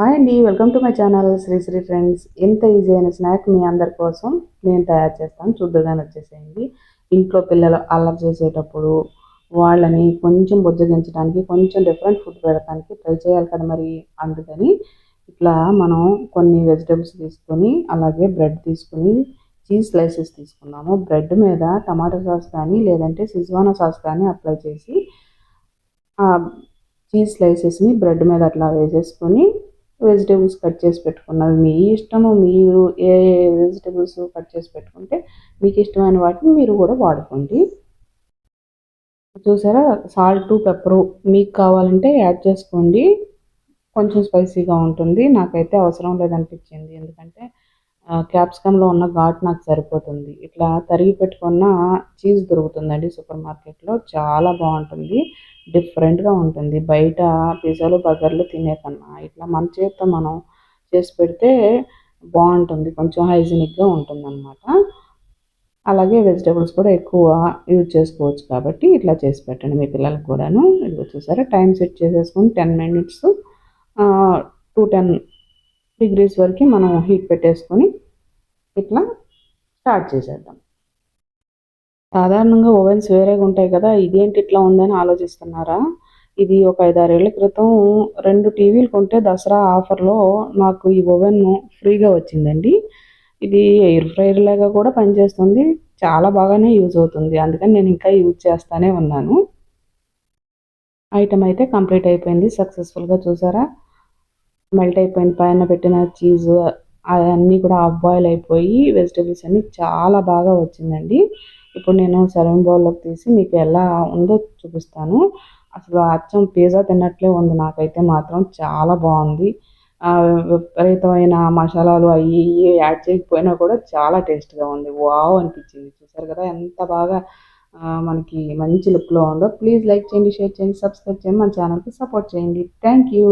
Hi అండి, welcome to my channel Shri friends. ఎంత easy అయిన స్నాక్ మీ అందరి కోసం నేను తయారు చేస్తాను, చూద్దుగానే వచ్చేసేయండి. ఇంట్లో పిల్లలు అల్లరి చేసేటప్పుడు వాళ్ళని కొంచెం బుజ్జగించడానికి, కొంచెం డిఫరెంట్ ఫుడ్ పెడటానికి ట్రై చేయాలి కదా మరి. అందుకని ఇట్లా మనం కొన్ని వెజిటేబుల్స్ తీసుకొని, అలాగే బ్రెడ్ తీసుకొని, చీజ్ స్లైసెస్ తీసుకున్నాము. బ్రెడ్ మీద టమాటో సాస్ కానీ లేదంటే సిజ్వానా సాస్ కానీ అప్లై చేసి ఆ చీజ్ స్లైసెస్ని బ్రెడ్ మీద అట్లా వేసేసుకొని వెజిటేబుల్స్ కట్ చేసి పెట్టుకున్నవి మీ ఇష్టము. మీరు ఏ వెజిటేబుల్స్ కట్ చేసి పెట్టుకుంటే మీకు ఇష్టమైన వాటిని మీరు కూడా వాడుకోండి. చూసారా, సాల్ట్ పెప్పరు మీకు కావాలంటే యాడ్ చేసుకోండి. కొంచెం స్పైసీగా ఉంటుంది, నాకైతే అవసరం లేదనిపించింది. ఎందుకంటే క్యాప్సికంలో ఉన్న ఘాటు నాకు సరిపోతుంది. ఇట్లా తరిగి పెట్టుకున్న చీజ్ దొరుకుతుందండి సూపర్ మార్కెట్లో, చాలా బాగుంటుంది, డిఫరెంట్గా ఉంటుంది. బయట పిజ్జాలు బర్గర్లు తినే కన్నా ఇట్లా మన చేతితో మనం చేసి పెడితే బాగుంటుంది, కొంచెం హైజీనిక్గా ఉంటుంది అనమాట. అలాగే వెజిటేబుల్స్ కూడా ఎక్కువ యూజ్ చేసుకోవచ్చు కాబట్టి ఇట్లా చేసి పెట్టండి మీ పిల్లలకు కూడాను. ఇదిగో చూసారా, టైం సెట్ చేసేసుకొని 10 మినిట్స్ 210 డిగ్రీస్ వరకు మనం హీట్ పెట్టేసుకొని ఇట్లా స్టార్ట్ చేసేద్దాం. సాధారణంగా ఓవెన్స్ వేరేగా ఉంటాయి కదా, ఇదేంటి ఇట్లా ఉందని ఆలోచిస్తున్నారా? ఇది ఒక 5-6 ఏళ్ల క్రితం 2 టీవీలు కొంటే దసరా ఆఫర్లో నాకు ఈ ఓవెన్ ఫ్రీగా వచ్చిందండి. ఇది ఎయిర్ ఫ్రైయర్ లాగా కూడా పనిచేస్తుంది, చాలా బాగానే యూజ్ అవుతుంది. అందుకని నేను ఇంకా యూజ్ చేస్తానే ఉన్నాను. ఐటమ్ అయితే కంప్లీట్ అయిపోయింది సక్సెస్ఫుల్గా. చూసారా, మెల్ట్ అయిపోయింది. పైన పెట్టిన చీజ్ అవన్నీ కూడా హాఫ్ బాయిల్ అయిపోయి వెజిటేబుల్స్ అన్నీ చాలా బాగా వచ్చిందండి. ఇప్పుడు నేను సర్వింగ్ బౌల్లోకి తీసి మీకు ఎలా ఉందో చూపిస్తాను. అసలు అచ్చం పిజ్జా తిన్నట్లే ఉంది, నాకైతే మాత్రం చాలా బాగుంది. విపరీతమైన మసాలాలు అవి ఇవి యాడ్ చేయకపోయినా కూడా చాలా టేస్ట్గా ఉంది. వావ్ అనిపించింది. చూసారు కదా ఎంత బాగా మనకి మంచి లుక్లో ఉందో. ప్లీజ్ లైక్ చేయండి, షేర్ చేయండి, సబ్స్క్రైబ్ చేయండి, మన ఛానల్కి సపోర్ట్ చేయండి. Thank you.